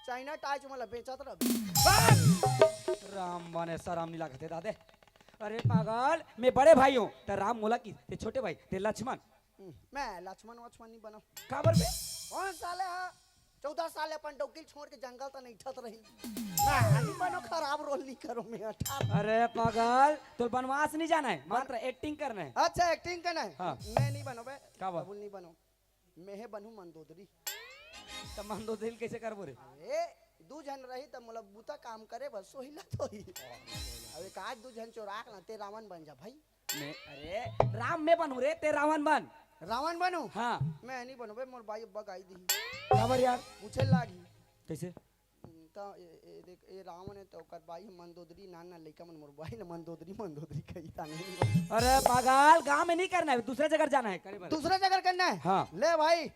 China टाइच मला बेचत रह। राम बने सराम नहीं लागते दादे। अरे पागल, मैं बड़े भाई हूँ तो राम मोला की ते छोटे भाई ते लक्ष्मण। मैं लक्ष्मण वक्ष्मण नहीं बना। काबर बे? कौन साले हा 14 साल अपन डोकिल छोड़ के जंगल तो नहीं ठत रही। मैं नहीं बनो, खराब रोल नहीं करो मैं 18। अरे पागल, तो बनवास नहीं जाना है, मात्र एक्टिंग करना है। अच्छा एक्टिंग करना है। हाँ। मैं नहीं बनो बे। काबर? कबूल नहीं बनो। मैं है बनू मंदोदरी। तो मन दो दिल कैसे कर बोरे? ए दू जन रही तब मतलब बूता काम करे बस सोहिला तो ही। अब एक आज दू जन चोराक ना ते रावण बन जा भाई। मैं अरे राम में बनू रे, ते रावण बन। रावण बनू? हाँ। मैं नहीं बनू बे, मोर भाई अब्बा गाई दी। काबर यार? पूछे लागी। कैसे? तो देख ए रावण है तो कर भाई मंदोदरी नाना लइका मन मोर भाई ना मंदोदरी कही ता नहीं। अरे पागल, गांव में नहीं करना है, दूसरे जगह जाना है। करे दूसरा जगह करना है। हाँ। ले भाई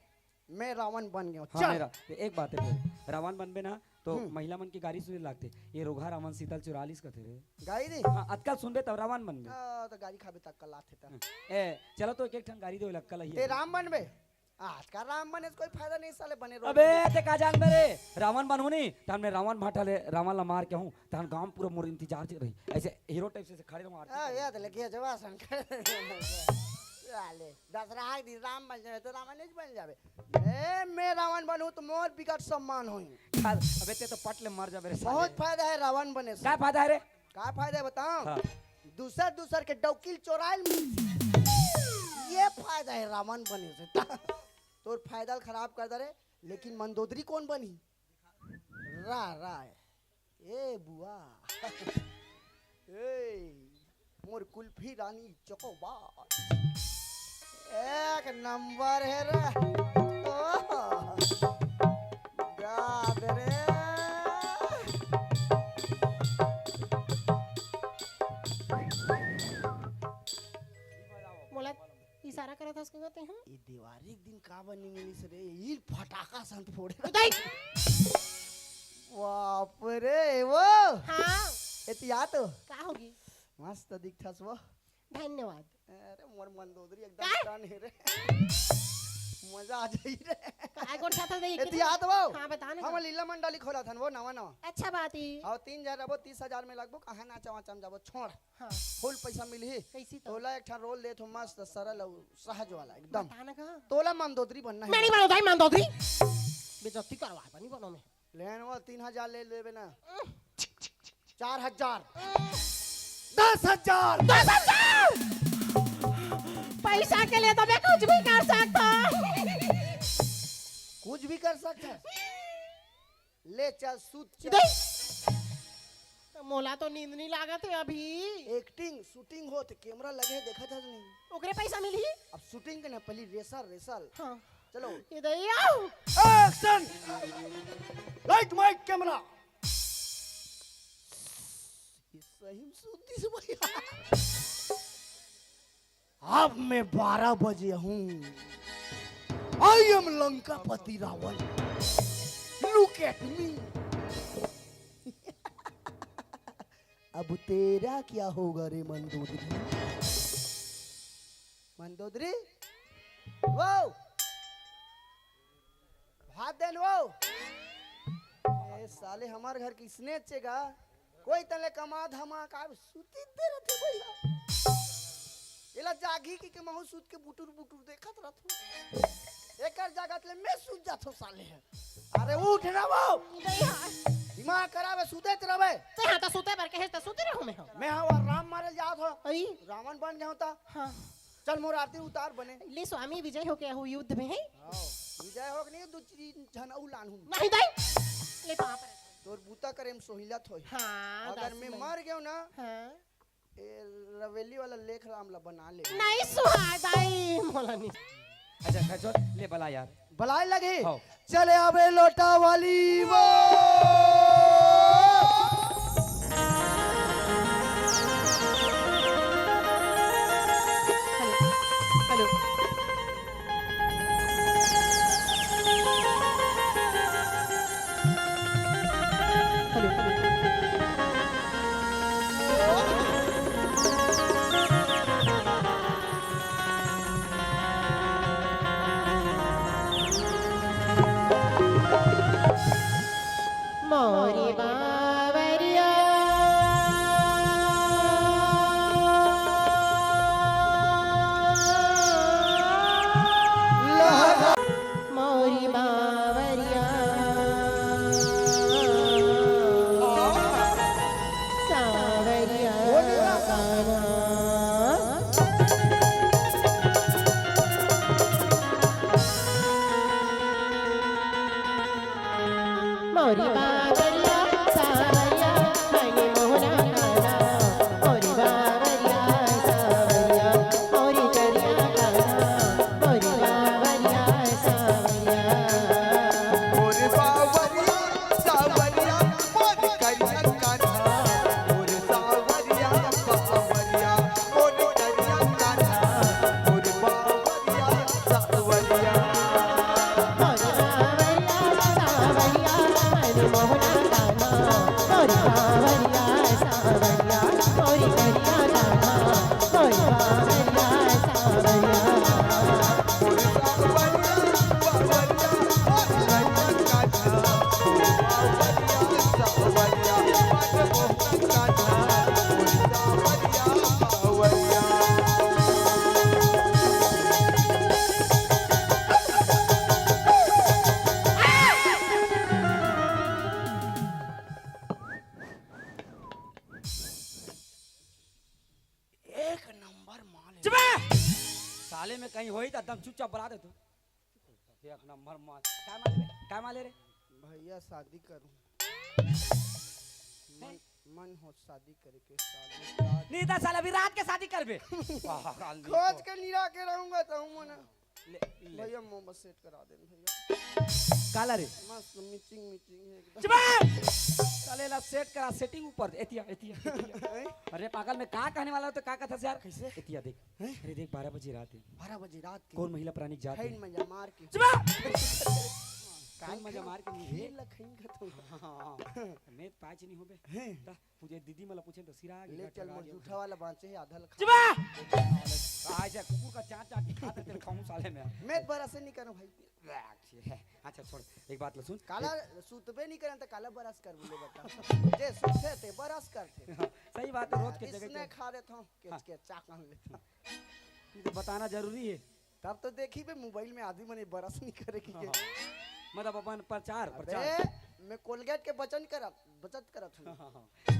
मैं रावण बन गया। हाँ, मेरा एक बात है फिर, रावण बनबे ना तो महिला मन की गाड़ी सुने लागते, ये रोगा रावण सीतल 44 का थे रे। गाड़ी दी? हाँ, आजकल सुनबे तब रावण बनबे। तो गाड़ी खाबे तक कल आथे ता। ए चलो तो एक ठन गाड़ी दे लक्कल ही। ते राम बनबे? आज का राम बने कोई फायदा नहीं साले बने रो। अबे ते का जान मेरे रावण बनू नहीं तन में रावण भाटाले रावण ला मार के हूं तन गांव पूरा मोर इंतजार च रही ऐसे हीरो टाइप से खड़े रहूं। हां याद लगे जवासन साले दसरा दी राम बन जाए तो रावण नहीं बन जावे। ए मैं रावण बनूं तो मोर बिकट सम्मान होई। अबे ते तो पटले मर जाबे रे। बहुत फायदा है रावण बने से। क्या फायदा है रे? का फायदा है बताओ? हाँ। दूसर के डौकिल चोराइल ये फायदा है रावण बने से। तोर फायदा खराब कर दे रे। लेकिन मंदोदरी कौन बनी? रा ए बुआ ए मोर कुल्फी रानी चकोबार एक नंबर है रे। रे बोला इशारा करा था उसको कहते हैं ये दीवार एक दिन का बनी मिली रे ये फटाका संत फोड़े। बाप रे वो हाँ एतिया तो क्या होगी? मस्त दिखथस वो। धन्यवाद। अरे मोर मंदोदरी एकदम टन है रे। मजा आ जाई रे। काय कोन छाता दे? एतिया तो वो। हां बता ना। हम लीला मंडली खोला थन वो नवा। अच्छा बात ही। और 3000 अब 30,000 में लगभग कहां नाचा वाचम जाबो छोड़। हां फुल पैसा मिलही। कैसी तो? तोला एक ठा रोल दे तो मस्त सरल और सहज वाला एकदम। बता ना कहां? तोला मंदोदरी बनना है। मैं नहीं बनो भाई मंदोदरी। बेइज्जती करवा नहीं बनो मैं। लेन वो 3000 ले लेबे ना। 4000 10,000 पैसा के लिए तो मैं कुछ भी कर सकता। कुछ भी कर सकता है। ले चल सूत चल। तो मोला तो नींद नहीं लागत है अभी। एक्टिंग शूटिंग होत कैमरा लगे देखा था नहीं। ओकरे पैसा मिली? अब शूटिंग के ना पहली रेसल। हाँ चलो इधर आओ। Action light mic camera. ये सही सुनती से भैया। अब मैं 12 बजे हूँ। I am Lankapati Ravan. Look at me. अब तेरा क्या होगा रे मंदोदरी? मंदोदरी वो भात देन वो। ए साले हमारे घर किसने चेगा कोई तले कमा धमा का सुती दे रहते भैया। एला जागी की महू सूत के बुटुर देखत रहत। एकर जगत ले मैं सूत जाथो साले है। अरे उठ ना वो दिमाग खराब है सुतेत रहबे। ते हां तो सुते पर कहे तो सुते रहूं मैं हवा राम मारे जात हो। आई रावण बन गया होता। हां चल मोर आरती उतार बने। ले स्वामी विजय हो गया हो युद्ध में है। विजय होक नहीं दू जन उलान हूं। नहीं दे ले पाप रे। तोर बूता करेम सोहिलत होई। हां अगर मैं मर गयो ना हां ए रवेली वाला लेख राम ला बना ले। नहीं सुहादाई मोला नहीं। अच्छा खचो ले बला यार। भलाई लगे हाँ। चले आवे लोटा वाली वो। हेलो मोरी बावरिया मोरी बावरिया सावरिया गाना मोरी बावरिया सावरिया मणि मोहना गाना मोरी बावरिया सावरिया मोरी करिया गाना मोरी बावरिया सावरिया मोरे बावरिया सावरिया मोरे करिया कान्हा मोरे सावरिया बावरिया मोरे करिया कान्हा मोरे बावरिया सावरिया मोरी बावरिया सावरिया मणि मोहना गाना मोरी बावरिया सावरिया मोरी करिया गाना मोरी बावरिया सावरिया मोरे सावरिया बावरिया मोरे करिया कान्हा मोरे बावरिया सावरिया मोरे मोहन कान्हा मोरे सावरिया बावरिया एक नंबर माल है। चुप है। साले में कहीं होई तो एकदम चुपचाप बुला दे तू एक नंबर माल क्या माले रे भैया शादी करूं मन हो शादी करे के शादी नहीं था साले अभी रात के शादी करबे खोज खोज के निरा के रहूंगा तो हूं ना ले भैया मोहम्मद सेट करा देन भैया काला रे मस्त मीटिंग मीटिंग एकदम चुप है। साले ला सेट करा सेटिंग ऊपर एतिया एतिया हैं? अरे पागल में का कहने वाला हो तो का कथा से यार कैसे? एतिया देख अरे देख 12 बजे रात है 12 बजे रात के कौन महिला प्राणी जाते खैन मजा मार के चुप है। कान मजा मार के नहीं रे खेल लखैन का तो हां मैं पाँच नहीं होबे हैं? ता मुझे दीदी मला पूछे तो सिरा ले चल मोर जूठा वाला बांचे है आधा लखा चुप है। आज कुकुर का चाट चाट के खाता तेरे खाऊं साले में मैं बरा से नहीं करूं भाई अच्छा छोड़ एक बात लो सुन काला सुतबे नहीं करन त काला बरस कर बोले बता जे सुते थे बरस करते सही बात है रोज के इसने जगह खा लेता हूं केच के चाकन लेता पे तो बताना जरूरी है तब तो देखी बे मोबाइल में आदमी मने बरस नहीं करेगी के मतलब अपन प्रचार अबे प्रचार मैं कोलगेट के बचत करत हूं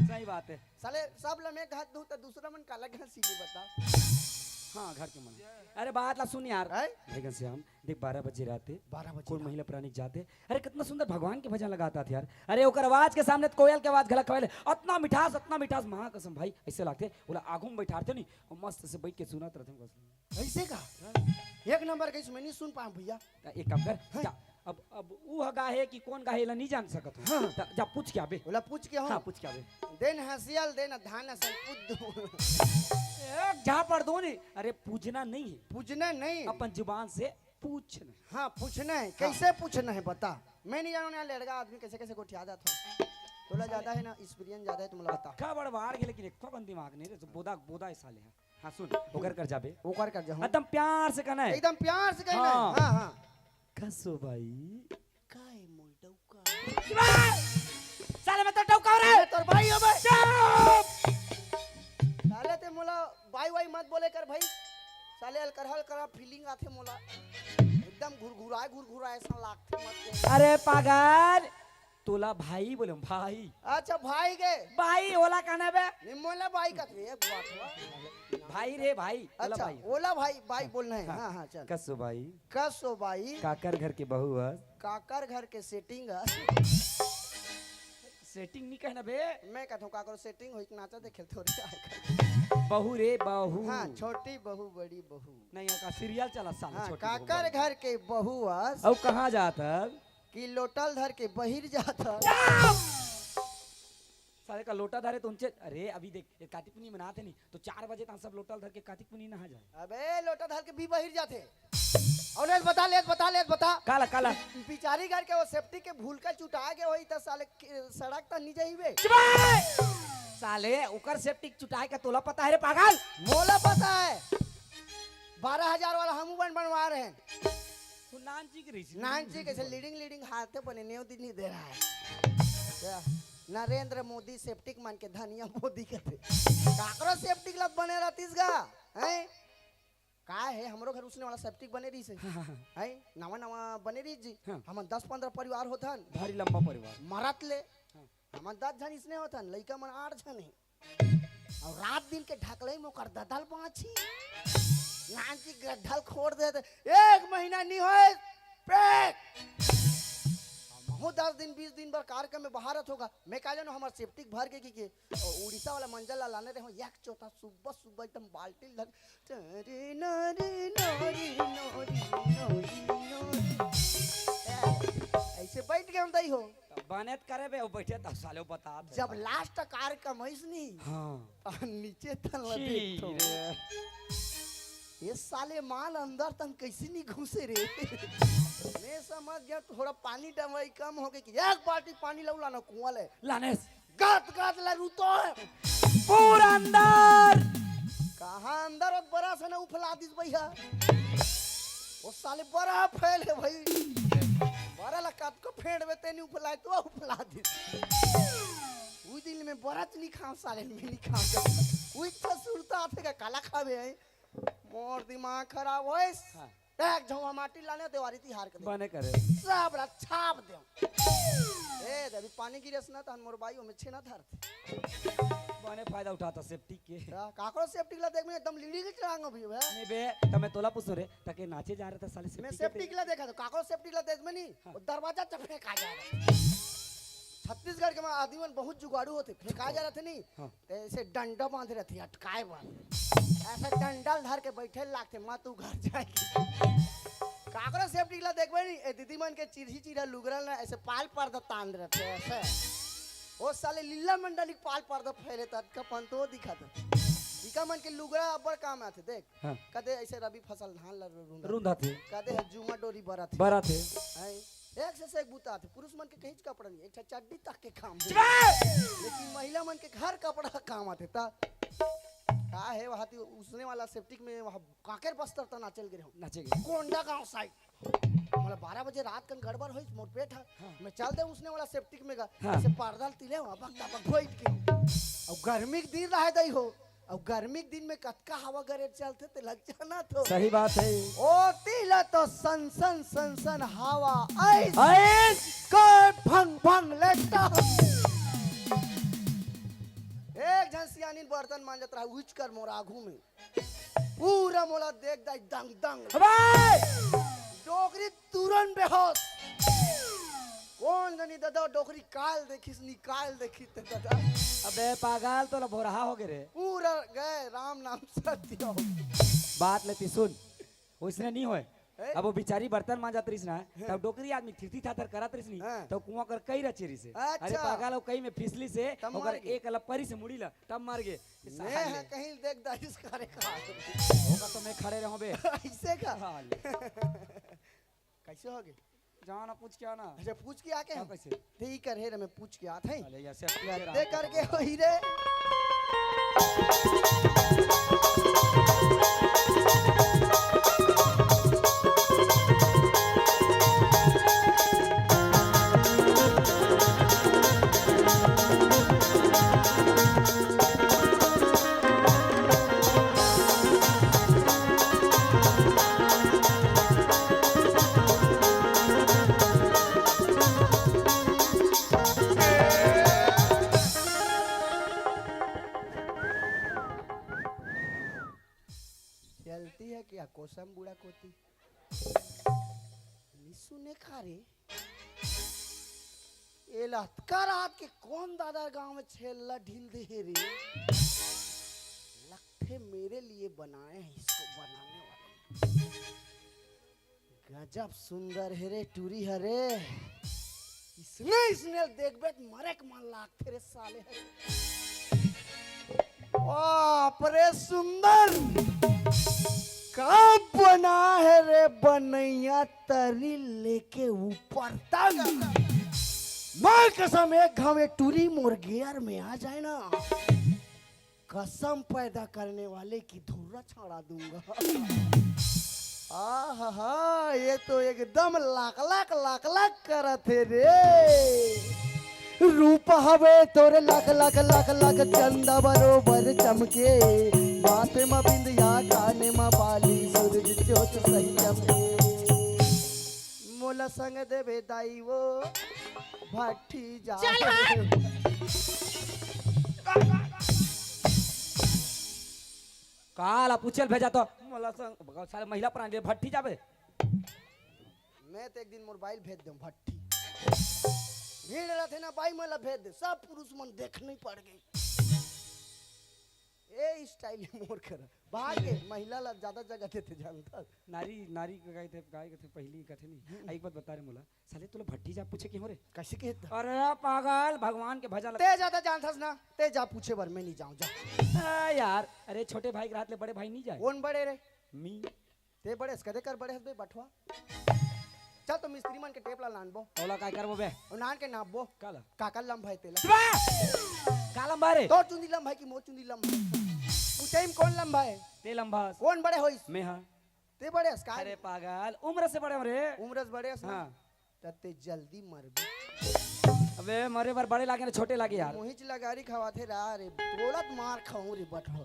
सही बात है साले सब लमे घात दू त दूसरा मन काला घास सीली बता हाँ घर के मन अरे बात ला सुन यार हैं? भाईगन से हम देख 12 बजे रात 12 बजे कौन महिला प्राणी जाते अरे कितना सुंदर भगवान के भजन लगाता था यार अरे ओकर आवाज के सामने तो कोयल के आवाज गला खवाले इतना मिठास महा कसम भाई ऐसे लागते बोला आगू में बैठाते नहीं और मस्त से बैठ के सुनत रहते कसम ऐसे का एक नंबर कैसे मैं नहीं सुन पाऊं भैया एक काम कर जा अब ऊ गाहे कि कौन गाहे ला नहीं जान सकत हो हाँ। जा पूछ के आबे बोला पूछ के हाँ हूं पूछ के आबे देन हसियल देन धान सन पुद एक जा पढ़ दो नहीं अरे पूछना नहीं है पूछना नहीं अपन जुबान से पूछना हाँ पूछना है कैसे पूछना है बता मैं नहीं जानू ना लड़का आदमी कैसे कैसे गोठियादा था तोला ज्यादा है ना एक्सपीरियंस ज्यादा है तुम लोग बता का बड़ बाहर गेले कि एको कन दिमाग नहीं रे बोदा बोदा साले है हाँ सुन ओकर कर जाबे ओकर कर जाऊं एकदम प्यार से कहना है एकदम प्यार से कहना हाँ। है हां हां कसो भाई काय मोलडौका साले में तो टौका रे अरे तोर भाई हो बे चुप साले ते मोला बाई वाई मत बोले कर भाई साले अलकरहल करा फीलिंग आथे मोला एकदम घुरघुराए सन लागथे मत के। अरे पागल तोला भाई बोले भाई अच्छा भाई के भाई ओला कहना बे निमोला भाई का थे बात भाई रे भाई ओला अच्छा भाई ओला भाई बोलना है हां हां चल कसो भाई कसो भाई काकर घर के बहू है काकर घर के सेटिंग है सेटिंग नहीं कहना बे मैं कहता हूं काकर सेटिंग होई नाचा देखे थोड़ी बहू रे बहू हां छोटी बहू बड़ी बहू नहीं का सीरियल चला साला हाँ छोटी बहू काकर बड़ी। घर के बहू अस अब कहाँ जाता कि लोटल धर के बहिर जाता साले का लोटा धरे तो उनसे अरे अभी देख ये कार्तिक पुनी मनाते नहीं तो 4 बजे तक सब लोटा धर के कार्तिक पुनी नहा जाए अबे लोटा धर के भी बहिर जाते और ले बता काला काला बिचारी घर के वो सेफ्टी के भूल का चुटा के होई त साले सड़क त नहीं जाइबे साले उकर सेफ्टी चुटाए का तोला पता है रे पागल मोला पता है 12,000 वाला हम बनवा रहे हैं तू नान जी की रही नान जी कैसे लीडिंग हाथे बने नेव दिन नहीं दे रहा है नरेंद्र मोदी सेप्टिक मान के धनिया मोदी के थे काकरो सेप्टिक लत बने रहतीस गा हैं का है हमरो घर उसने वाला सेप्टिक बने रही से हैं नवा नवा बने रही जी हाँ। हम 10-15 परिवार होथन भारी लंबा परिवार मरत ले हाँ। हम 10 जन इसने होथन लइका मन 8 जन है और रात दिन के ढकले में कर ददल पाछी लांची गड्ढल खोड़ दे 1 महीना नहीं होए पेट महू 10 दिन 20 दिन बार कार्यक्रम में बहारत होगा मैं कहा जानो हमार सेप्टिक भर के उड़ीसा वाला मंजल लाने रहे एक चौथा सुबह सुबह एकदम बाल्टी धर रे नरे नरी नरी नरी ऐसे बैठ गए हम दई हो बनेत करे बे बैठे त साले बता दे। जब लास्ट कार्यक्रम है नहीं हां नीचे तन देखो ये साले माल अंदर तन कैसे नहीं घुसे रे मैं समझ गया थोड़ा पानी डमवाई कम हो गई कि एक बाल्टी पानी लौला ना कुआं ले लानेस गात गात ला रूतो है पूरा अंदर कहां अंदर और बड़ा सा ना उफला दिस भैया वो साले बड़ा फैल है भाई बड़ा ला काट को फेंड में तेनी उफला तो उफला दिस उई दिल में बरात नहीं खाओ साले में नहीं खाओ उई तो सुरता आते का काला खावे है मोर दिमाग खराब होइस हाँ। एक झोंगा माटी लाने देवारी ती हार के दे बने करे सब रा छाप दे ए अभी पानी गिरस ना त मोर बाई में छेना धरते बने फायदा उठाता सेफ्टी के काकरो सेफ्टी ला देख में एकदम लीड़ी के चलांग अभी है नहीं बे तमे तोला पूछो रे ताके नाचे जा रहा था साले मैं सेफ्टी सेफ्टी के ला देखा तो काकरो सेफ्टी ला देख में नहीं वो दरवाजा से फेंका जा रहा छत्तीसगढ़ के में आदमी बहुत जुगाड़ू होते फेंका जा रहे थे नहीं हाँ। ऐसे डंडा बांध रहे थे अटकाए बांध ऐसा डंडल धर के बैठे लागते माँ तू घर जाएगी काकरो सेफ्टी ला देख नहीं ए दीदी मन के चिरही चिरा लुगरल ना ऐसे पाल पर्दा तान रहे थे ऐसे वो साले लीला मंडली पाल पर्दा फैले तक का पंतो दिखा था इका मन के लुगरा अब्बड़ काम आते देख हाँ। कदे ऐसे रबी फसल धान ला रुंधा थे कदे है जुमा डोरी बरा थे बरा थे हैं एक से एक बूता थे पुरुष मन के कहीं कपड़ा नहीं एक चड्डी तक के काम दे लेकिन महिला मन के घर कपड़ा काम आते ता का है वहां उसने वाला सेप्टिक में वहां काकेर बस्तर ता ना चल गए हम नाचेगे कोंडा गांव साइड मतलब 12 बजे रात कन गड़बड़ होई मोर पेट है हाँ। मैं चल दे उसने वाला सेप्टिक में गा हाँ। ऐसे पर्दा तिले वहां बक तक बैठ के और गर्मी के दिन रहे दई हो और गर्मी के दिन में कतका हवा गरे चलते ते लग जाना तो सही बात है ओ तिला तो सन सन सन सन हवा ऐस आइस कर भंग भंग लेता एक जन सियानी बर्तन मांजत रहा उच कर मोर आगू में पूरा मोला देख दाई दंग दंग अबे डोकरी तुरंत बेहोश कौन गनी दादा डोकरी काल देखिस निकाल देखी ते दादा अबे पागल तो भोरहा हो गए रे पूरा गए राम नाम सत्य हो बात लेती सुन उसने नहीं होए ए? अब वो बेचारी बर्तन मांजत रही ना तब डोकरी आदमी थिरती थातर करत रही नहीं हाँ। तो कुआं कर कई रचेरी से अच्छा। अरे पागल वो कई में फिसली से तब ओकर मार गए। एक अलग परी से मुड़ी ला तब मार गए कि मैं साले। है कहीं देख दाइस करे का होगा तो मैं खड़े रहूं बे ऐसे का हाल। कैसे हो गए जाना पूछ क्या ना अच्छा पूछ के आके हाँ, हम कैसे ठीक कर हे रे मैं पूछ के आते हैं अरे यार सेफ्टी दे करके होई रे चलती है क्या कोसम बुढ़ा कोती निसु ने खा रे ये लतका रात के कौन दादा गांव में छेला ढील दे रे लगते मेरे लिए बनाए हैं इसको बनाने वाले गजब सुंदर है रे टूरी है रे इसने देख बैठ मरे के मन लागते रे साले है बाप रे सुंदर कब बना है रे बनैया तरी लेके ऊपर तक मां कसम एक घाव टूरी मोर गियर में आ जाए ना कसम पैदा करने वाले की धुर्रा छाड़ा दूंगा आहा ये तो एकदम लाख लाख लाख लाख करत है रे रूप हवे तोरे लाख लाख लाख लाख चंदा बरोबर चमके माथे में बिंदिया काने में बाली सूरज ज्योत सही चमके मोला संग देवे दाई वो भट्टी जा चल हट। काला पूछल भेजा तो मोला संग साले महिला प्राणी भट्टी जाबे। मैं तो एक दिन मोबाइल भेज दूं भट्टी भीड़ रहते ना बाई मला भेज दे सब पुरुष मन देखने पड़ गई ए स्टाइल मोर कर बाहर के महिला ला ज्यादा जगह देते जानता नारी नारी के गाय थे पहली कथे नहीं। एक बात बता रे मोला साले तोला भट्टी जा पूछे क्यों रे? कैसे कहता अरे पागल भगवान के भजन ते ज्यादा जानथस ना ते जा पूछे बर मैं नहीं जाऊं जा यार। अरे छोटे भाई के रात ले बड़े भाई नहीं जाए। कौन बड़े रे मी ते बड़े कदे कर बड़े हसबे बठवा चल तो मिस्त्री मन के टेप ला लानबो ओला काय करबो बे? और नान के नापबो काला काका लम भाई तेला कालम बारे तो चुंदी लम भाई की मो चुंदी लम पूछे में कौन लम भाई ते लंबास कौन बड़े होइस मैं हां। ते बड़े हस अरे पागल उम्र से बड़े हमरे। उम्र से बड़े हस ना हाँ। तते जल्दी मरबे अबे मरे बार बड़े लागे ना छोटे लागे यार। मोहिच लगारी खवाथे रा रे बोलत मार खाऊं रे बठो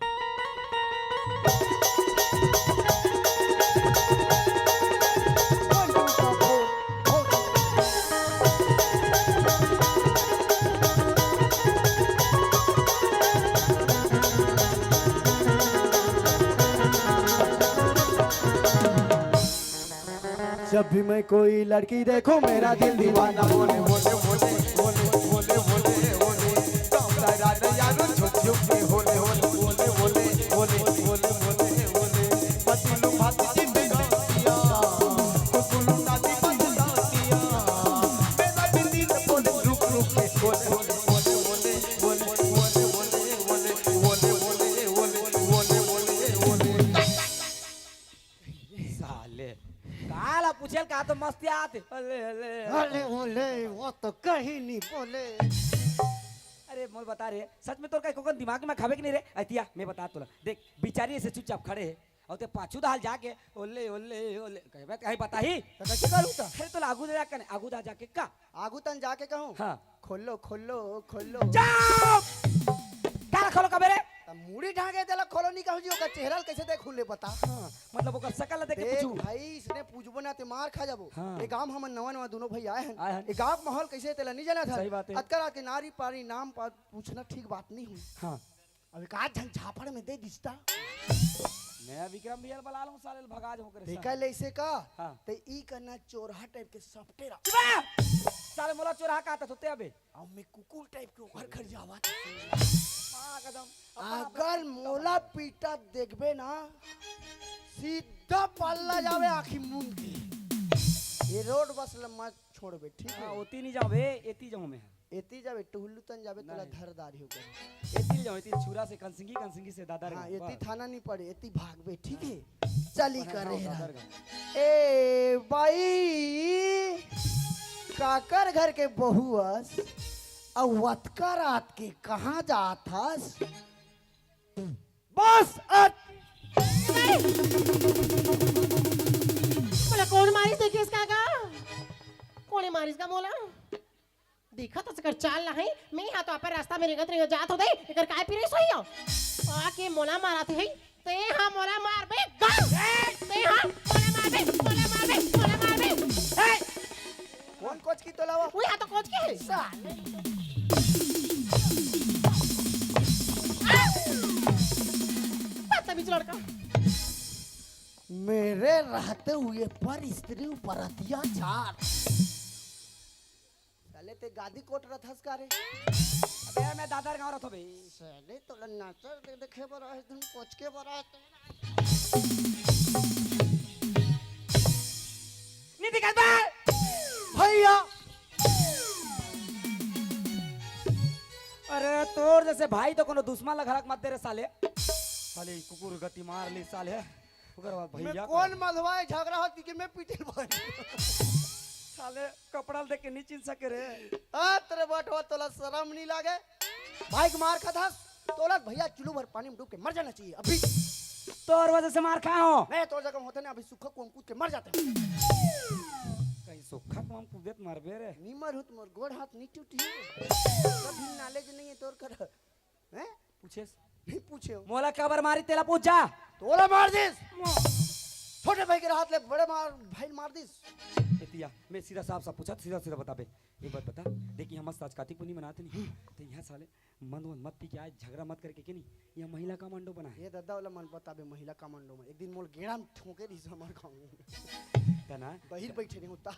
जब भी मैं कोई लड़की देखूं मेरा दिल दीवाना बोले बोले बोले बोले बोले बोले बोले गाँव राजा यारो झुक झुक के होले होले बोले बोले बोले बोले बोले बोले बतलू भाती जिंदगानिया कुकुलू नाती बदलातिया मेरा बिंदी ने बोले रुक रुक के बोले बोले बोले बोले बोले बोले बोले बोले बोले बोले बोले बोले साले काला पूछल का तो मस्ती आते। अले अले अरे बोले वो तो कहीं नहीं बोले अरे मोल बता रे सच में तोर का कोकन दिमाग में खावे कि नहीं रे? अतिया मैं बता तोला देख बिचारी ऐसे चुपचाप खड़े है और ते पाछू दाल जाके ओले ओले ओले कहबे कहीं बता ही तो कैसे करूं ता फिर तो आगू जा कने आगू दा जाके का आगू तन जाके कहूं हां खोलो खोलो खोलो चुप का खोलो कबे रे? त मुड़ी ढाके देला खोलो नहीं कहूं जी ओकर चेहरा कैसे देख खुले बता हां मतलब ओकर शकल देख के देख पूछू भाई इसने पूछबो ना ते मार खा जाबो हाँ। ए गांव हमन नवा नवा दोनों भाई आए आए हैं हैं। ए गांव के माहौल कैसे तेला नहीं जाना था सही बात है। अतकर के नारी पारी नाम पूछना ठीक बात नहीं हुई हां अभी का झंझापड़ में दे दिसता मैं विक्रम बियल बला लूं साले भगाज होकर देखा ले इसे का हाँ। ते ई करना चोरहा टाइप के सफ्टेरा साले मोला चोरा का आता होते अबे और मैं कुकुर टाइप के घर घर जावा मां कदम अगर मोला पीटा देखबे ना सीधा पल्ला जावे आखी मुंह के ये रोड बस मत छोड़बे ठीक है ओती नहीं जाओ बे एती जाऊं मैं एती जावे टुल्लू तन जावे तोला नहीं। धरदारी हो गए एती जाओ एती छुरा से कंसिंगी से दादा रे हाँ एती थाना नहीं पड़े एती भागबे ठीक है चली करे दादा रे ए भाई काकर घर के बहुअस और वतका रात के कहाँ जात हस बस बोला कौन मारिस देखिस काका कोने मारिस का बोला देखा तो सकर चाल नहीं मैं यहाँ तो आप रास्ता में रेगत रेगत जात हो दे एकर काय पिरे सोई हो आके मोला मारा थे ते हां मोला मार बे ते हां मोला मार बे कौन कोच की तोलावा वो यहाँ तो कोच के है साले बदतमीज लड़का मेरे रहते हुए पर स्त्री पर अत्याचार साले ते गादी कोट रथस का रे अबे मैं दादा रे गांव रथो बे साले तोला नाचर दे देखे बर है तुम कोच के बर है नहीं दिखत बे भैया अरे तोर जैसे भाई तो कोनो दुश्मन लग हरक मत दे रे साले साले कुकुर गति मार ली साले ओकर बाद मैं भैया कौन मधवाए झगड़ा होती कि मैं पीटिल बन साले कपड़ा देख के नहीं चिन सके रे आ तेरे बटवा तोला शर्म नहीं लागे भाई के मार खाता तोला भैया चुलू भर पानी में डूब के मर जाना चाहिए अभी तोर वजह से मार खा हो नहीं तो जगह होते ना अभी सूखा कोम कूद के मर जाते हैं कहीं सुखा कम कुदेत मारबे रे नीमर हुत मोर गोड़ हाथ नहीं टूटी कभी नॉलेज नहीं है तोर कर हैं पूछे नहीं पूछे हो। मोला कबर मारी तेला पूछ जा तोला मार दिस छोटे भाई के हाथ ले बड़े भाई मार दिस एतिया मैं सीधा साफ साफ पूछा सीधा सीधा बता बे एक बात बता देखिए हम आज कार्तिक पूर्णिमा मनाते नहीं तो यहाँ साले मन मत पी के आए झगड़ा मत करके के नहीं यह महिला का मंडो बना है ये दादा वाला मन पता बे महिला कमांडो में एक दिन मोल गेड़ा में ठोके दिस हमार गांव में तना बहिर बैठे नहीं होता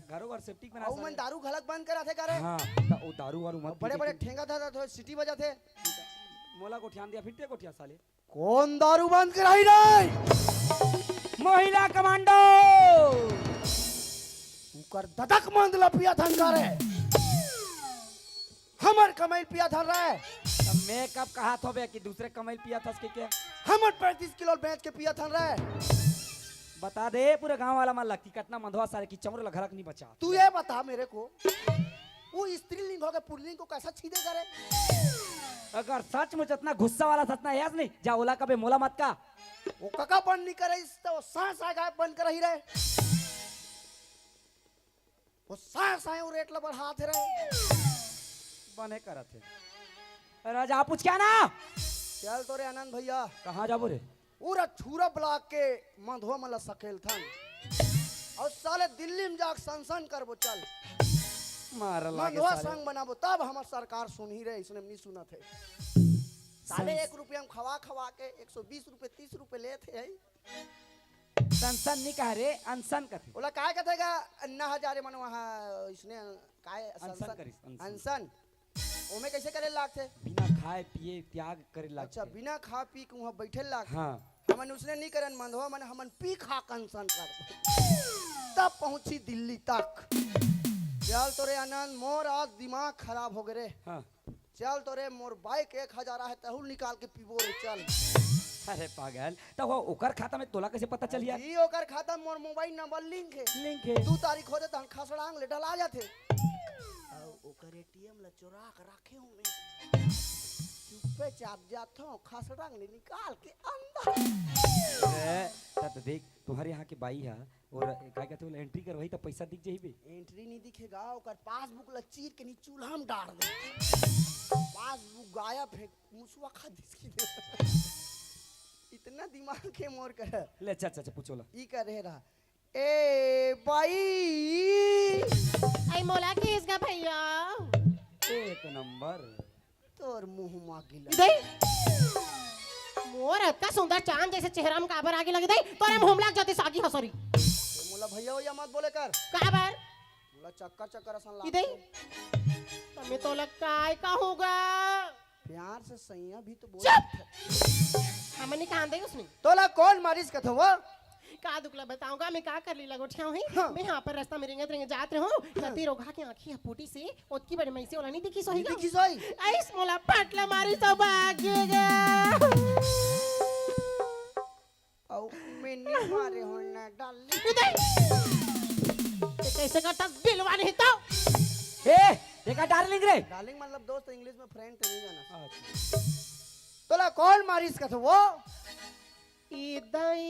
घरों घर सेफ्टी बना औ मन दारू घलक बंद करा थे करे हां तो वो दारू वारू मत बड़े बड़े ठेंगा था तो सिटी बजा थे मोला को ध्यान दिया फिर ते को ठिया साले कौन दारू बंद कराई रे महिला कमांडो उकर ददक मंद लपिया थन करे हमर कमाई पिया थन रे अब मैं कब कहा था बे कि दूसरे कमाई पिया था उसके क्या हमर 35 किलो बेच के पिया थन रे बता दे पूरे गांव वाला मन लगती कितना मंधवा सारे की चमर घरक नहीं बचा तू ये बता मेरे को वो स्त्रीलिंग होकर पुल्लिंग को कैसा छीदे करे अगर सच में इतना गुस्सा वाला सच ना याद नहीं जा ओला कबे मोला मत का वो कका बंद नहीं करे इस तो सांस आ गायब बंद कर ही रहे वो सांस आए और रेट ला बढ़ाते रहे बने करत है अरे जा पूछ क्या ना चल तो रे आनंद भैया कहाँ जाबो रे पूरा छूरा ब्लॉक के मंधवा मला सकेल थन और साले दिल्ली में जाके संसन करबो चल मार लागे मंधवा साले संग बनाबो तब हमार सरकार सुन ही रहे इसने नहीं सुना थे साले 1 रुपया में खवा खवा के 120 रुपए 30 रुपए लेते है संसन नहीं कह रे अनसन कथे बोला काय कथेगा अन्ना हजारे मन वहाँ इसने काय अनशन करिस, अनशन। अनशन ओमे कैसे करे लाग थे बिना खाए पिए त्याग करे लाग अच्छा बिना खा पी के वहाँ बैठे लाग हाँ हमन उसने नहीं करन मंधवा मन हमन पी खा कंसन कर तब पहुंची दिल्ली तक चल तोरे आनंद मोर आज दिमाग खराब हो गए हाँ चल तोरे मोर बाइक 1000 है तहुल निकाल के पीबो रे चल अरे पागल तो वो ओकर खाता में तोला कैसे पता चल यार ई ओकर खाता मोर मोबाइल नंबर लिंक है लिंक है 2 तारीख होते तहन खसड़ांग ले डला जाते और ओकर एटीएम ला चोरा के रखे हूं मैं चुपे चाप जाता हूं खसड़ांग ले निकाल के अंदर अरे तो देख तुम्हारे यहाँ की बाई है और काय कहते हो एंट्री कर वही तो पैसा दिख जाई बे एंट्री नहीं दिखेगा ओकर पासबुक ला चीर के नी चूल्हा में डाल दे पासबुक गायब है मुसवा खा दिसकी इतना दिमाग के मोर कर ले अच्छा अच्छा पूछो ला ई कर रहा ए बाई आई मोला के इसका भैया एक नंबर तोर मुंह मा गिला इधर मोर इतना सुंदर चांद जैसे चेहरा में काबर आगे लगे दे तोरे मुंह में लग जाते सागी हसरी मोला भैया हो या मत बोले कर काबर मोला चक्कर चक्कर असन लाग इधर मैं तो लग काय का होगा प्यार से सैया भी तो बोल चुप हमने कहा दे उसने तोला कौन मारिस कथो वो का दुखला बताऊंगा मैं का कर ली लगोठिया हुई हाँ। मैं यहाँ पर रास्ता में रेंगत रेंगत जात रहो कती रोगा की आंखी हपूटी से ओतकी बड़ी मैसी वाला नहीं दिखी सोही दीदी की सोई ऐस मोला पटला मारी तो भागेगा औ मैंने मारे हो ना डाली ते कैसे करता बिलवा नहीं तो ए देखा डार्लिंग रे डार्लिंग मतलब दोस्त इंग्लिश में फ्रेंड तो नहीं जाना तोला कौन मारिस कथो वो इदाई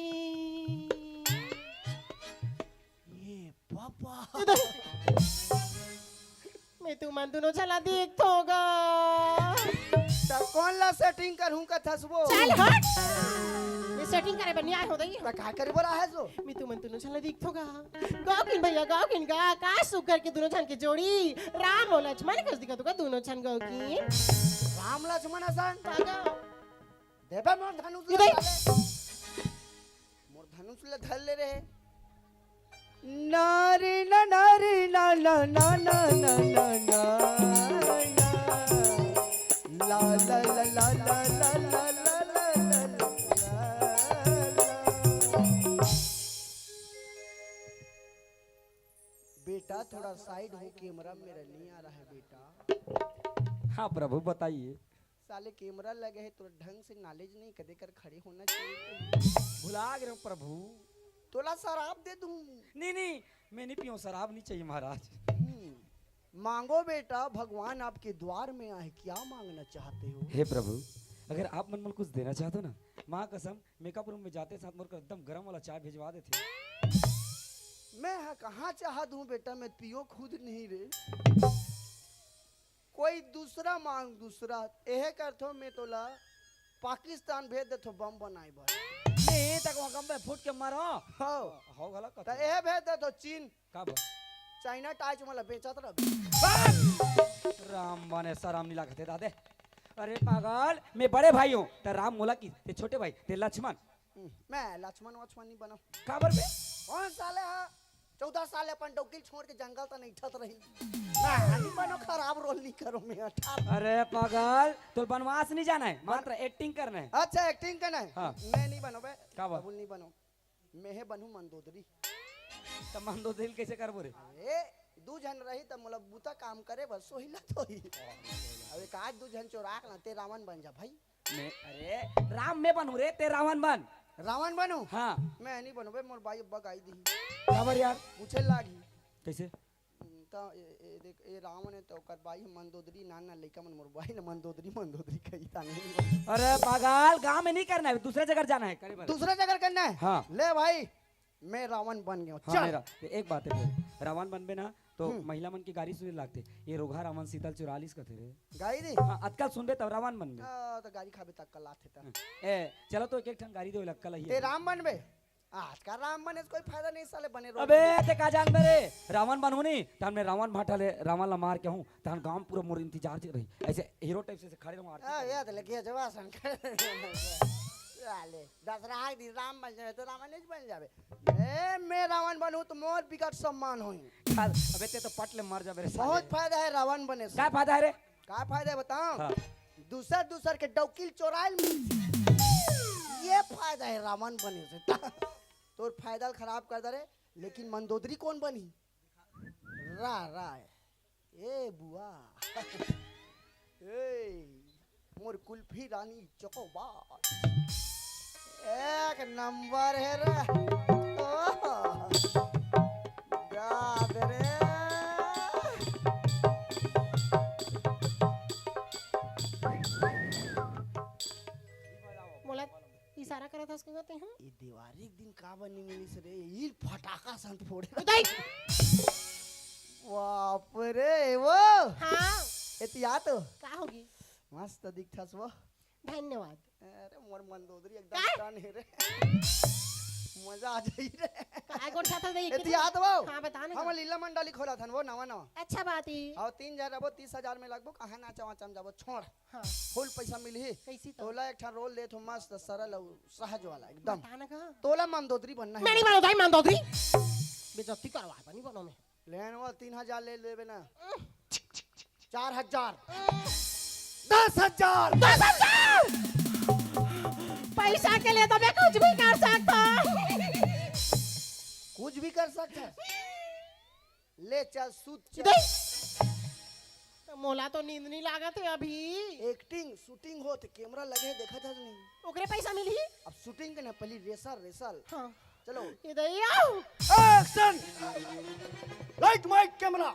ये पापा मैं तू मन दोनों चला देख होगा ता कौन ला सेटिंग करूं कथस वो चल हट मैं सेटिंग करे बनिया हो दई ता का करे बोला है सो मैं तू मन दोनों चला देख होगा गाँव किन भैया गाँव किन गा का सुकर के दोनों छन के जोड़ी राम और लक्ष्मण कस दिखा तो दोनों छन गाँव की राम लक्ष्मण असन पागा देबे मोर धनुष ले इधर। डाले। मोर धनुष ले धर ले रहे नारी ना नारी ना ना ना ना ना ना ना ला ला ला ला ला ला ला ला ला ला बेटा थोड़ा साइड हो कैमरा मेरा नहीं आ रहा है बेटा हाँ प्रभु बताइए साले कैमरा लगे है तो ढंग से नॉलेज नहीं कदे कर खड़े होना चाहिए भुला गए हो प्रभु तोला शराब दे दूं नहीं नहीं मैं नहीं पियो शराब नहीं चाहिए महाराज मांगो बेटा भगवान आपके द्वार में आए क्या मांगना चाहते हो हे प्रभु अगर आप मन कुछ देना चाहते हो ना माँ कसम मेकअप रूम में जाते साथ मोर को एकदम गर्म वाला चाय भिजवा देते मैं कहाँ चाह दूं बेटा, मैं पियो खुद नहीं रे। कोई दूसरा मांग दूसरा, एहे करथो मैं तोला पाकिस्तान भेज देथो बम बनाई बर। नहीं तक वहां कम पे फुट के मारो हो गला त कत एहे भेज देथो चीन, का बा चाइना टाइच मला बेचत रह। राम बने सराम नहीं लागते दादे। अरे पागल, मैं बड़े भाई हूँ तो राम मोला की ते छोटे भाई ते लक्ष्मण मैं लक्ष्मण वक्ष्मण नहीं बनो। काबर बे कौन साले हा 14 साल अपन डोकिल छोड़ के जंगल तो नहीं ठत रही। मैं नहीं बनो, खराब रोल नहीं करो मैं 18। अरे पागल, तो बनवास नहीं जाना है, मात्र एक्टिंग करना है। अच्छा एक्टिंग करना है। हाँ। मैं नहीं बनो बे, का बा? कबूल नहीं बनो। मैं है बनू मंदोदरी। तो मन दो दिल कैसे कर बोरे ए दू जन रही त मोला बूता काम करे बस सोहिला तो ही। अबे काज दू जन चोराक ना ते रावण बन जा भाई। मैं अरे राम में बनू रे ते रावण बन। रावण बनू? हाँ मैं नहीं बनो बे, मोर भाई अब्बा गाई दी काबर यार पूछे लागी। कैसे त देख ए रावण है तो ओकर भाई मंदोदरी नाना लइका मन मोर भाई न मंदोदरी मंदोदरी कही ता नहीं। अरे पागल, गांव में नहीं करना है, दूसरे जगह जाना है करे दूसरा जगह करना है। हाँ। ले भाई मैं रावण बन गया। हाँ चल मेरा एक बात है फिर रावण बनबे ना तो महिला मन की गाड़ी सुने लागते ये रोगा रावण सीतल 44 का थे रे। गाई दी हाँ आजकल सुनबे तब रावण बनबे। तो गाड़ी खाबे तक कल आथे ता। ए चलो तो एक ठन गाड़ी दो लक्कल ही ते राम बनबे? आज का राम बने से कोई फायदा नहीं साले बने रहो। अबे ते का जान मेरे रावण बनू नहीं तहन मैं रावण भाटा ले रावण ला मार के हूं तहन गांव पूरा मोर इंतजार से रही ऐसे हीरो टाइप से खड़े रहूं हां याद लगे जवा संकर साले दशरहा दिन राम बन जाए तो रावण नहीं बन जावे। ए मैं रावण बनूं तो मोर बिकट सम्मान होई। अबे ते तो पट ले मर जा मेरे साले। बहुत फायदा है रावण बने से। क्या फायदा है रे? का फायदा है बताओ? हाँ। दूसर के डौकिल चोराइल ये फायदा है रावण बने से। तोर फायदा खराब कर दे रे। लेकिन मंदोदरी कौन बनी? रा ए बुआ ए मोर कुल्फी रानी चकोबा एक नंबर है रे। याद रे मोला इशारा करत हस कहते हैं ये दीवार एक दिन का बनी मिली से रे ये फटाका सन फोड़े। उदय बाप रे वो हाँ एतिया तो का होगी? मस्त दिखथस वो। धन्यवाद। अरे मोर मंदोदरी एकदम का? कान है रे। मजा आ जाई रे। काय कोन छाता दे एतिया तो वो हाँ बता ना। हम लीला मंडली खोला थन वो नवा अच्छा बात ही। और 3000 रबो 30,000 में लगभग कहा ना चावा चम जाबो छोड़ हाँ फुल पैसा मिलही। कैसी तो तोला एक ठा रोल दे तो मस्त सरल और सहज वाला एकदम। बता ना कहा तोला मंदोदरी बनना मैं है। नहीं बनो दाई मंदोदरी बेइज्जती करवा नहीं बनो मैं। लेन वो 3000 ले लेबे ना 4000 10,000 पैसा के लिए तो मैं कुछ भी कर सकता। कुछ भी कर सकता है। ले चल सूत चल। उदय तो मोला तो नींद नहीं लागत है अभी। एक्टिंग शूटिंग हो तो कैमरा लगे देखा था नहीं। ओकरे पैसा मिली? अब शूटिंग के ना पहली रेसल हाँ चलो इधर आओ। Action light mic camera.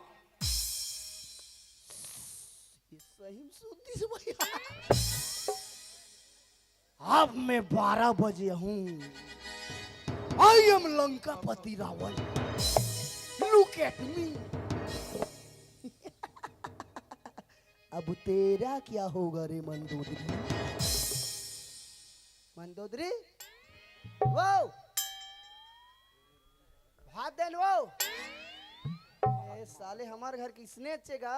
सही में सुनती से भैया। अब मैं 12 बजे हूँ। I am Lankapati Ravan. Look at me. अब तेरा क्या होगा रे मंदोदरी? मंदोदरी वो भात देन वो ए साले हमार घर किसने चेगा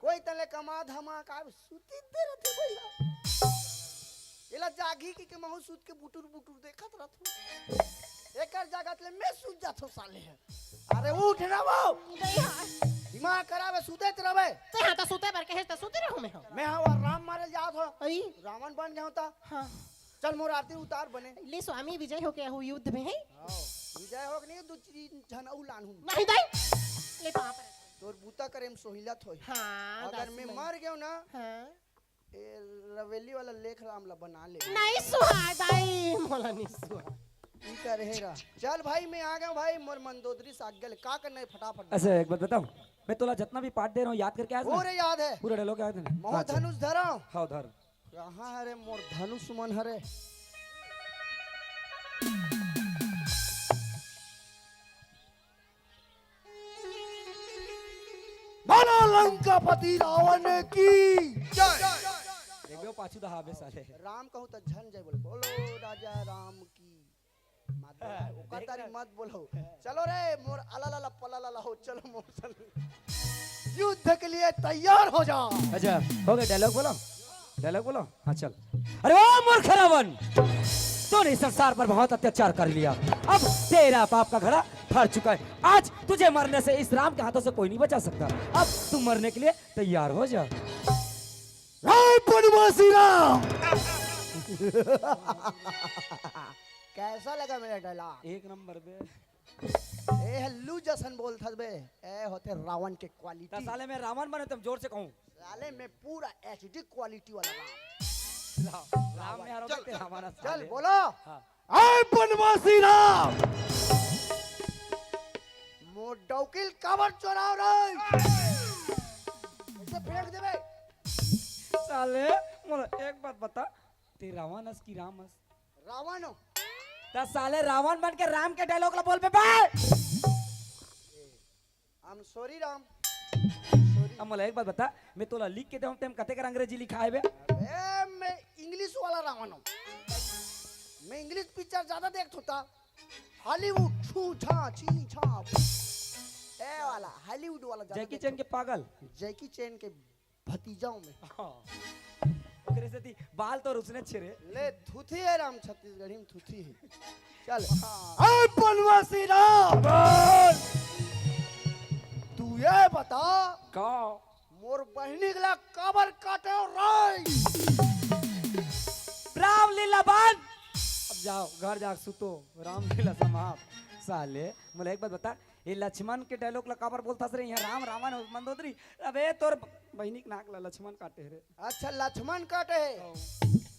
कोई तले कमा धमा का सुती दे रहते भैया। एला जागी की के महू सूत के बुटुर देखत रहथो। एकर जगत ले मैं सूत जाथो साले है। अरे उठ ना वो दिमाग करावे सुतेत रहबे। ते हां तो सुते पर कहे तो सुते रहूं मैं। मैं हवा राम मारे जात हो आई रावण बन गया होता। हाँ चल मोर आरती उतार बने। ले स्वामी विजय हो गया हो युद्ध में है। विजय हो नहीं दूसरी झनऊ लानहू नहीं दाई ले पाप तोर बूता करे में सोहिलत होई। हाँ अगर मैं मर गयो ना हाँ ए रवेली वाला लेख राम ला बना ले। नहीं सुहा दाई मोला नहीं सुहा। ई का रहेगा। चल भाई मैं आ गया भाई मोर मंदोदरी साग गल का करना है फटाफट। ऐसे एक बात बताऊं मैं तोला जितना भी पार्ट दे रहा हूं याद करके आज पूरे याद है। पूरा डायलॉग याद है मोह धनुष धरो। हाँ धर कहाँ हरे मोर धनुष मन हरे। लंकापति रावण की देखो पाछू दहाबे साले राम कहूँ तो झन जाए बोले बोलो राजा राम की मत बोलो, ओकर तारी मत बोलो। चलो रे मोर अलाला पलाला हो, चलो मोर चल युद्ध के लिए तैयार हो जाओ। अच्छा हो गया, डायलॉग बोलो हाँ चल। अरे ओ मूर्ख रावण, तूने इस संसार पर बहुत अत्याचार कर लिया, अब तेरा पाप का घड़ा भर चुका है। आज तुझे मरने से इस राम के हाथों से कोई नहीं बचा सकता। अब तू मरने के लिए तैयार हो जा। बनवासी राम कैसा लगा मेरा डायलॉग? एक नंबर बे। ए हल्लू जसन बोल था बे, ए होते रावण के क्वालिटी। साले में रावण बने तुम जोर से कहूँ। साले में पूरा एचडी क्वालिटी वाला राम। राम में हारोगे तेरा हमारा चल साले। बोलो। हाँ। आय बनवासी राम, मोर डौकिल काबर चोराव रे, इसे फेंक देबे। साले मोला एक बात बता, ते रावण हस की राम हस? रावण हो। ता साले रावण बन के राम के डायलॉग ला बोल पे बे। I'm sorry Ram. अब मोला एक बात बता, मैं तोला लिख के देऊं तेम कते कर अंग्रेजी लिखा है बे? अबे मैं इंग्लिश वाला रावण हूँ। मैं इंग्लिश पिक्चर ज्यादा देखता होता। हॉलीवुड छू छा छी छा ए वाला हॉलीवुड वाला ज्यादा जैकी चैन के पागल। जैकी चैन के भतीजाओं में। ओकरे से ती बाल तो उसने छिरे। ले थूथी है राम, छत्तीसगढ़ी में थूथी है। चल ऐ बनवासी राम, तू ये बता का मोर बहनी गला काबर काटे राय। राम लीला बन। अब जाओ घर जा सुतो, राम लीला समाप्त। साले मोला एक बात बता, ये लक्ष्मण के डायलॉग ला काबर बोलतास रे? यहाँ राम रावण मंदोदरी, अबे तोर बहनी के नाक ला लक्ष्मण काटे रे। अच्छा लक्ष्मण काटे है,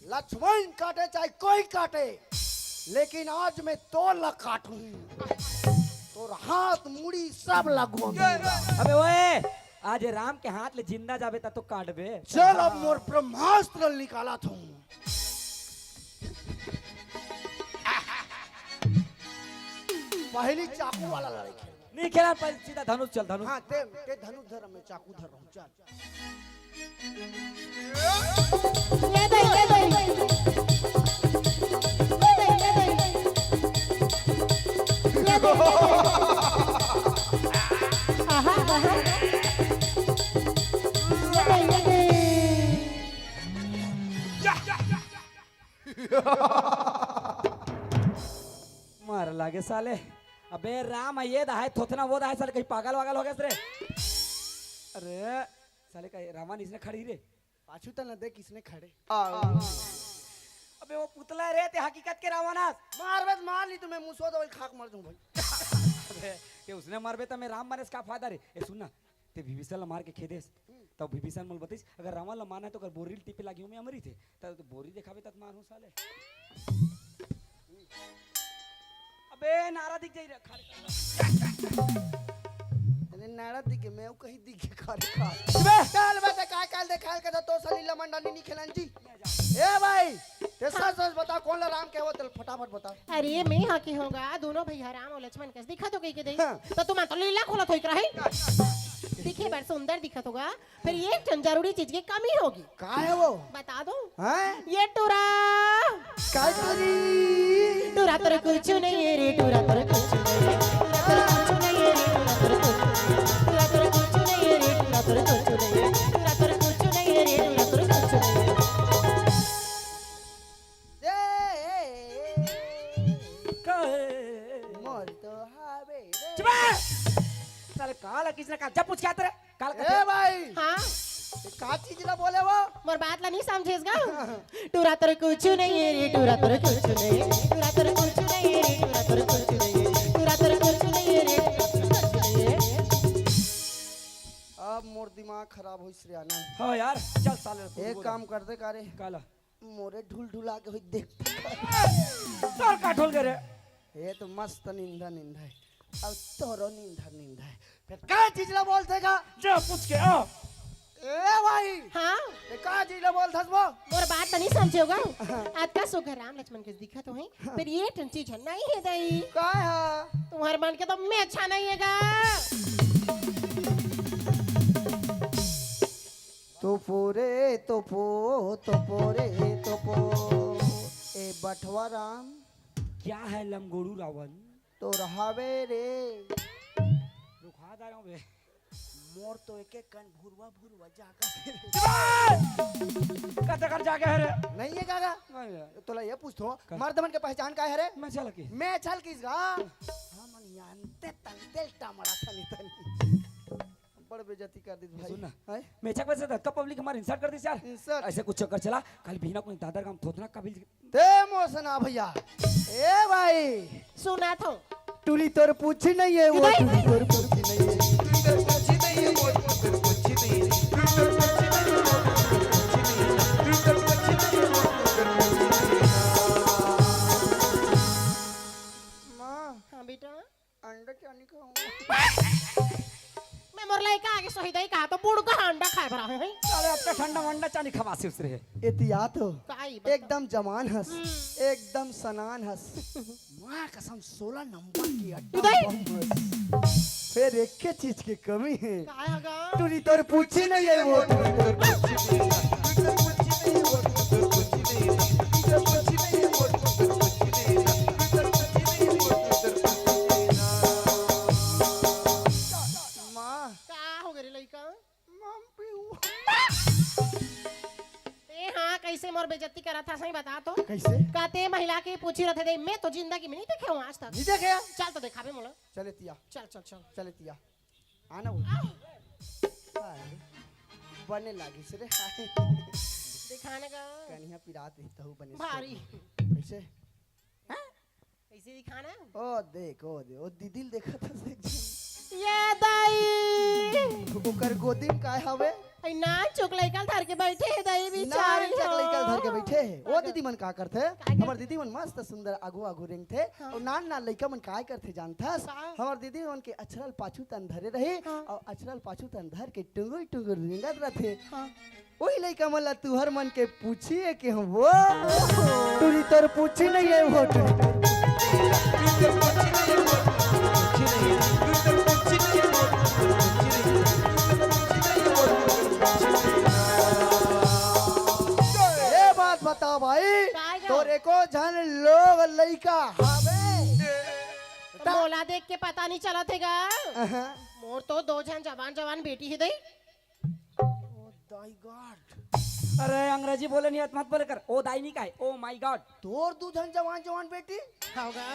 लक्ष्मण काटे चाहे कोई काटे, लेकिन आज मैं तो ला काटूं, तोर हाथ मुड़ी सब लगू। अबे ओए, आज राम के हाथ ले जिंदा जाबे ता तो काटबे। चल अब मोर ब्रह्मास्त्र निकाला था। पहली चाकू वाला लड़ाई खेल। नहीं खेला, पर सीधा धनुष चल धनुष। हाँ ते धनुष धर, मैं चाकू धर रहा हूँ। चल ये दे ये दे ये दे ये दे आहा आहा ये दे मार लागे साले। अबे राम ये दाहे थोथना वो दाहे साले, कहीं पागल वागल हो गए रे? अरे साले का रावण इसने खड़ी रे। पाछू तक न देख किसने खड़े। अबे वो पुतला रे ते हकीकत के रावणास। मार बस मार ली तुम्हें, मुसो दो खाक मार दूं भाई। अबे ते उसने मारबे त मैं राम मारे का फायदा रे? ए सुन ना, ते विभीषण ला मार के खेदेस तब विभीषण मोल बतिस, अगर रावण ला मारना है तो अगर बोरील टिपे लागी में अमरी थे तब तो बोरी दिखावे तत मारू साले। अबे नारा दिख जाई रे खारे। अरे नारा दिखे मैं कहीं दिखे खारे खा। बे चल बेटा काय काल देखाल के तो सली लमंडा नहीं खेलन जी। ए भाई ते सच सच बता कौन ला राम के हो, चल फटाफट बता। अरे मैं हाँ की होगा, दोनों भैया राम और लक्ष्मण कैसे दिखा तो कहीं के दे हाँ। तो तुम तो लीला खोला तो इकरा है दिखे बड़ सुंदर दिखत होगा, फिर ये एक जरूरी चीज की कमी होगी। का है वो? बता दो। हैं ये टूरा काय करी? टूरा तोरे कुछ नहीं है रे, टूरा तोरे कुछ नहीं है, टूरा तोरे कुछ नहीं है रे, टूरा तोरे कुछ नहीं है, टूरा तोरे कुछ नहीं है रे, टूरा तोरे कुछ नहीं है रे, टूरा तोरे कुछ नहीं है। कहे मोर तो हावे रे। चुप साले काला किसने का जब पूछ क्या तेरे काल ए भाई हाँ ये का चीज ला बोले वो? मोर बात ला नहीं समझेगा? टूरा तोरे कुछ नहीं है रे, टूरा तोरे कुछ नहीं है, टूरा तोरे कुछ नहीं है रे, टूरा तोरे कुछ नहीं है, टूरा तोरे कुछ नहीं है रे, टूरा तोरे कुछ नहीं है। अब मोर दिमाग खराब होई श्री आनंद। हाँ यार चल साले एक काम कर दे कारे, काला मोरे ढुल ढुला के होई देख। तोर का ढोल करे। ये तो मस्त निंदा निंदा है, अब तोरो निंदा निंदा है। फिर का चीज ला बोलते का? जा पूछ के आ। ए भाई हाँ ये का चीज ला बोलथस वो? मोर बात तो नहीं समझोगा? आज का सुगर राम लक्ष्मण के दिखा तो है, पर ये टन चीज नहीं है दई, का है? तुम्हारे मन के तो मैं अच्छा नहीं हैगा। तोपो रे तोपो ए बटवा राम क्या है लमगोड़ू रावण? तो रहावे रे रुखा दे रहा हूँ बे। मोर तो एक एक कन भुरवा जाकर कते कर जाके है रे? नहीं है काका नहीं है। तोला ये पूछतो का? मर्दमन के पहचान का है रे मैं चल की। मैं चल किस गा हमन जानते तंतेल टामड़ा थनी तनी बड़ बेइज्जती कर दी भाई सुन ना। हैं मेचक वैसे धक्का पब्लिक हमारे इंसल्ट कर दी यार। इंसल्ट। ऐसे कुछ चक्कर चला कल भीना को दादर काम थोतना काबिल। ते मोसना भैया ए भाई सुना तो टूरी तोर पूछी नहीं है वो टूरी तोर पूछी नहीं है माँ हाँ बेटा अंडा क्या नहीं खाऊंगा मैं मोर लइका आगे सही दई कहा तो बूढ़ का अंडा खाए भरा है अरे अब तो ठंडा वंडा चानी खवासी उस रहे। एहतियात हो काई बता। एकदम जवान हंस एकदम सनान हंस माँ कसम 16 नंबर की अड्डा उदय! बम हंस। फिर एक के चीज की कमी है काय हगा टूरी तोर पूछी नहीं है वो टूरी तोर पूछी नहीं है टूरी तोर पूछी नहीं है वो टूरी तोर पूछी नहीं है टूरी तोर पूछी नहीं है वो टूरी तोर पूछी नहीं है टूरी तोर पूछी नहीं है वो टूरी तोर पूछी नहीं है माँ का हो गरे लइका मम पीऊ ए हाँ कैसे मोर बेइज्जती करा था सही बता तो कैसे कहते महिला की पूछी रहे थे मैं तो जिंदगी में नहीं देखे हूँ आज तक नहीं देखे चल तो दिखावे मोला चले तिया चल चल चल चले तिया आना वो हाय, बने लागी से रे हाय। दिखाने का कन्या पिरात ही तहु बने से। भारी कैसे कैसे दिखाना ओ देख ओ दे ओ दीदी देखा था देख ये दाई ओकर गोदी में काय हवे आई ना चुक लइका धर के बैठे है दाई नारी बिचारी चक लइका धर के बैठे है ओ का दीदी मन का करथे करथे? हमर दीदी मन मस्त सुंदर आगू आगू रेंग थे हाँ। और नान नान लइका मन काय करथे जानथस का? हमर दीदी मन के अछरल पाछू तन धरे रहे हाँ। और अछरल पाछू तन धर के टुंगुर टुंगुर रेंगत रथे हाँ वही लइका मन ला तुहर मन के पूछिए कि हम वो टूरी तोर पूछी नहीं है वो टूरी तोर ये बात बता भाई काय गा? तोरे को जन लोग लइका हवे मोला देख के पता नहीं चला थेगा अहाँ। मोर तो दो जन जवान जवान बेटी है दई ओ दाई गॉड अरे अंग्रेजी बोले नहीं मत बोले कर। ओ दाई नहीं का है ओ माय गॉड। तोर दू जन जवान जवान बेटी होगा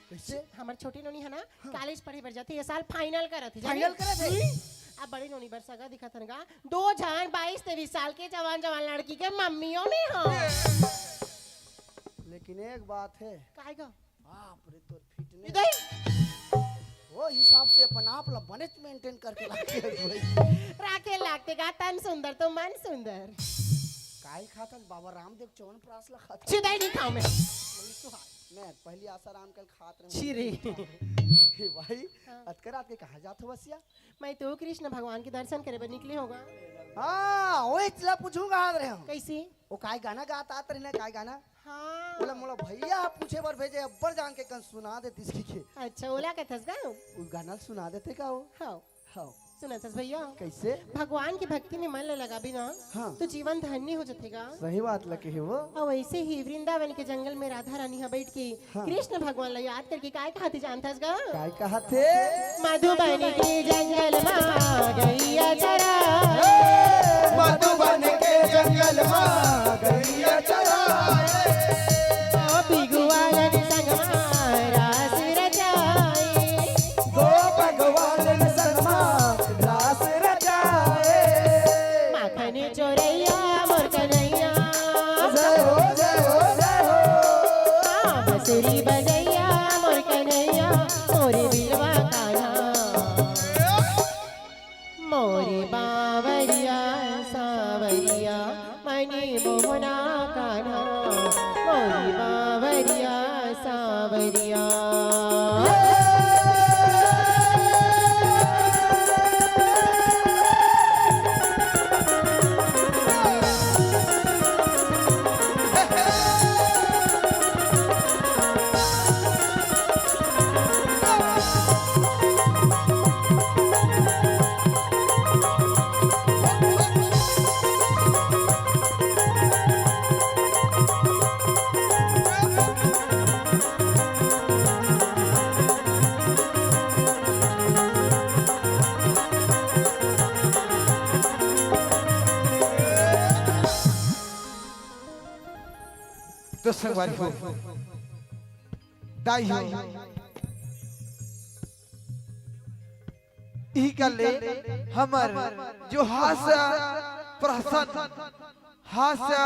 कैसे हमार छोटी नोनी है ना कॉलेज पढ़े बर जाती है साल फाइनल करत है फाइनल करत है? अब बड़ी नोनी बर सगा दिखत हनगा दो जन 22-23 साल के जवान जवान लड़की के मम्मियों में हां लेकिन एक बात है काहेगा बाप रे तोर फिटनेस इधर वो हिसाब से अपन आप ला बने मेंटेन करके लाके भाई राखे लागते का तन सुंदर तो मन सुंदर काय खातन बाबा रामदेव च्यवनप्राश ला खाता छिदाई नहीं खाऊं मैं मैं पहली आसाराम कल खात रहे छिरे हे भाई हाँ। अतकरात के कहा जात हो बसिया मैं तो कृष्ण भगवान के दर्शन करे बर निकली होगा हां ओए चला पूछूंगा आ रहे हम कैसी ओ काय गाना गाता आत रहे ना काय गाना हाँ बोला मोला भैया पूछे बर भेजे अब्बर जान के कन सुना दे तिसकी के अच्छा ओला के थस गाओ वो गाना सुना देते का वो हाँ हाँ सुना थस भैया कैसे भगवान की भक्ति में मन लगा भी ना हाँ तो जीवन धन्य हो जातेगा सही बात लगे है वो और वैसे ही वृंदावन के जंगल में राधा रानी यहाँ बैठ के हाँ। कृष्ण भगवान ला याद करके काय कहते जानथस गा काय कहा थे मधुबन के जंगल में गैया चरा मधुबन के जंगल में गैया चराए बिगुआन संग में रास रचाए गो भगवान संगमा रास रचाए माखन चोरैया मोर कन्हैया जय हो जय हो जय हो बसरी बजैया मोर कन्हैया मोरे बिलवा कान्हा मोरे बावरिया सावरिया मनी मोहना कान्हा मोरे बावरिया सावरिया तो संगवारी हो दाई हो ई का ले हमर जो हास्य प्रसन्न हास्य